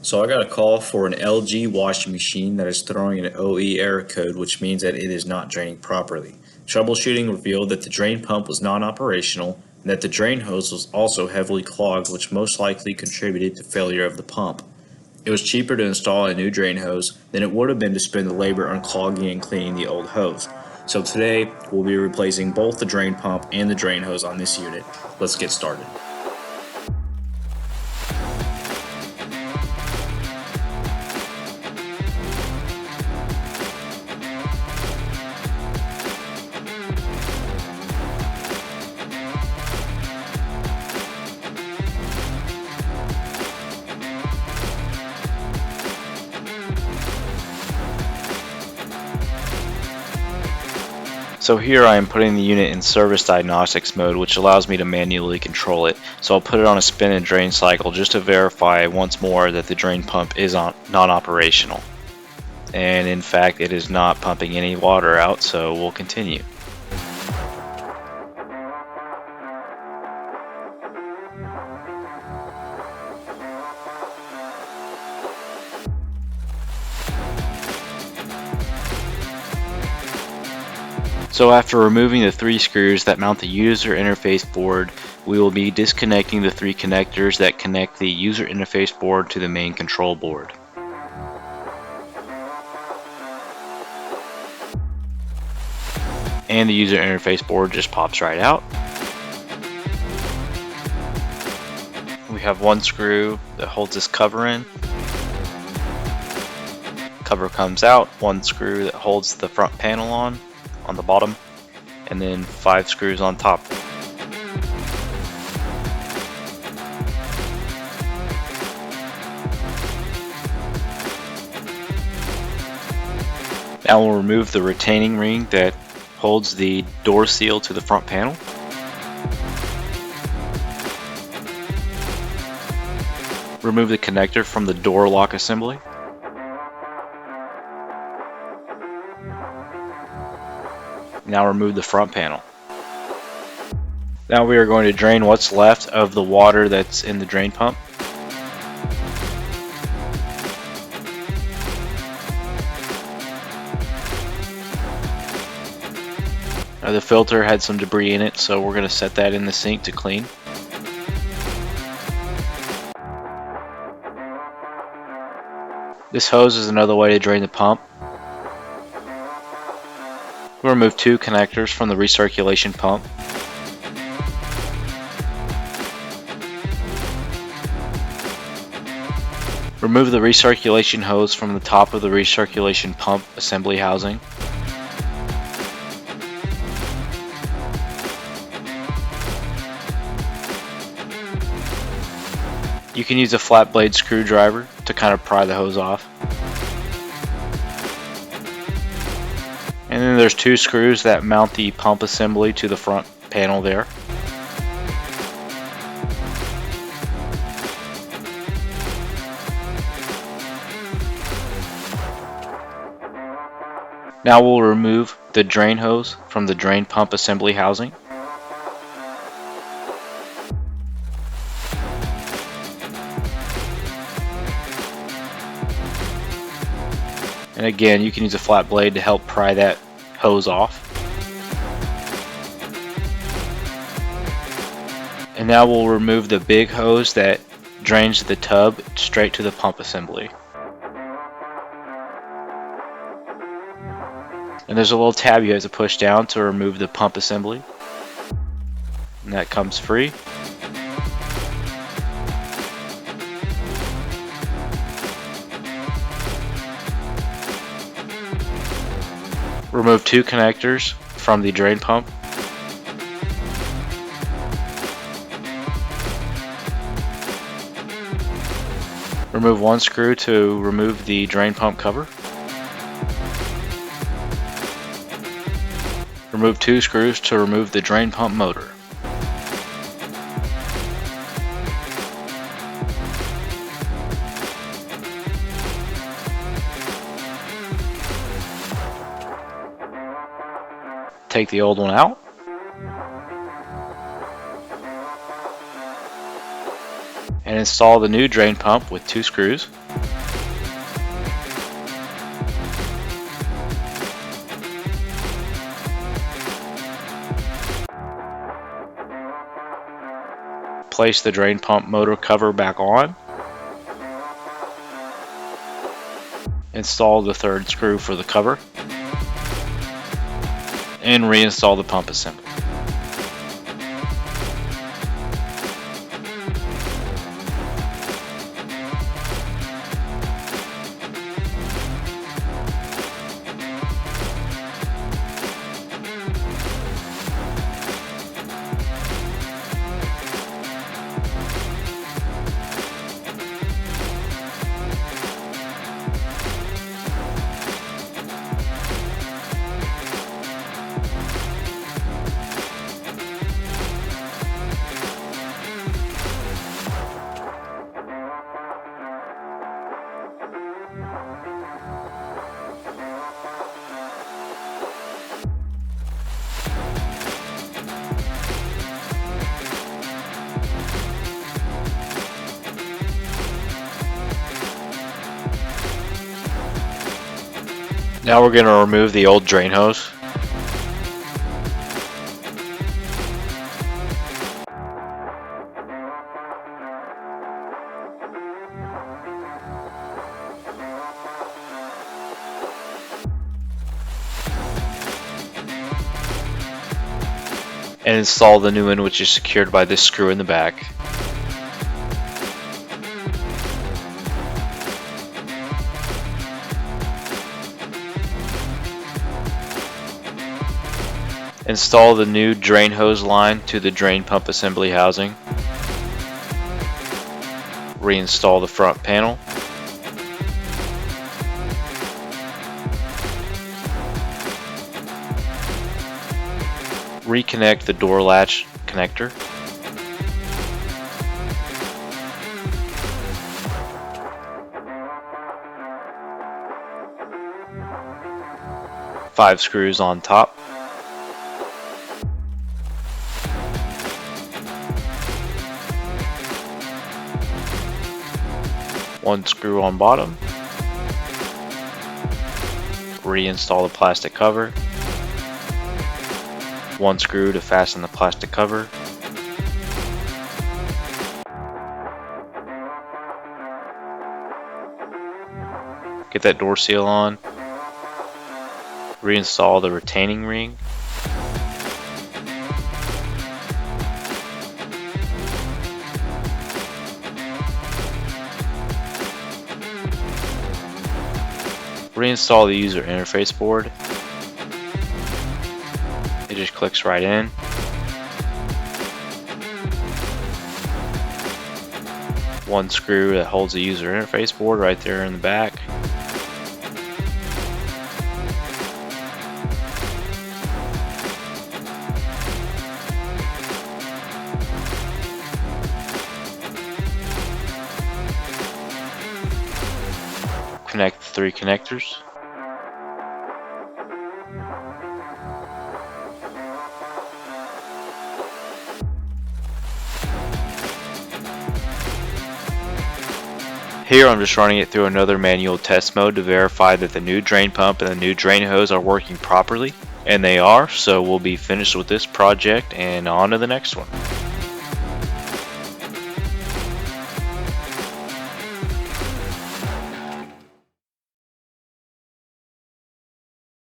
So I got a call for an LG washing machine that is throwing an OE error code, which means that it is not draining properly. Troubleshooting revealed that the drain pump was non-operational and that the drain hose was also heavily clogged, which most likely contributed to failure of the pump. It was cheaper to install a new drain hose than it would have been to spend the labor unclogging and cleaning the old hose. So today we'll be replacing both the drain pump and the drain hose on this unit. Let's get started. So here I am putting the unit in service diagnostics mode, which allows me to manually control it. So I'll put it on a spin and drain cycle just to verify once more that the drain pump is non-operational. And in fact, it is not pumping any water out, so we'll continue. So after removing the 3 screws that mount the user interface board, we will be disconnecting the 3 connectors that connect the user interface board to the main control board. And the user interface board just pops right out. We have 1 screw that holds this cover in. Cover comes out, 1 screw that holds the front panel on the bottom, and then 5 screws on top. Now we'll remove the retaining ring that holds the door seal to the front panel. Remove the connector from the door lock assembly. Now remove the front panel. Now we are going to drain what's left of the water that's in the drain pump. Now the filter had some debris in it, so we're going to set that in the sink to clean. This hose is another way to drain the pump. We'll remove 2 connectors from the recirculation pump. Remove the recirculation hose from the top of the recirculation pump assembly housing. You can use a flat blade screwdriver to kind of pry the hose off. And then there's 2 screws that mount the pump assembly to the front panel there. Now we'll remove the drain hose from the drain pump assembly housing. And again, you can use a flat blade to help pry that hose off. And now we'll remove the big hose that drains the tub straight to the pump assembly. And there's a little tab you have to push down to remove the pump assembly. And that comes free. Remove 2 connectors from the drain pump. Remove 1 screw to remove the drain pump cover. Remove 2 screws to remove the drain pump motor. Take the old one out. And install the new drain pump with 2 screws. Place the drain pump motor cover back on. Install the third screw for the cover. And reinstall the pump assembly. Now we're going to remove the old drain hose. And install the new one, which is secured by this screw in the back. Install the new drain hose line to the drain pump assembly housing. Reinstall the front panel. Reconnect the door latch connector. Five screws on top. One screw on bottom. Reinstall the plastic cover. One screw to fasten the plastic cover. Get that door seal on. Reinstall the retaining ring. Reinstall the user interface board. It just clicks right in. One screw that holds the user interface board right there in the back. Connect the three connectors. Here I'm just running it through another manual test mode to verify that the new drain pump and the new drain hose are working properly, and they are, so we'll be finished with this project and on to the next one.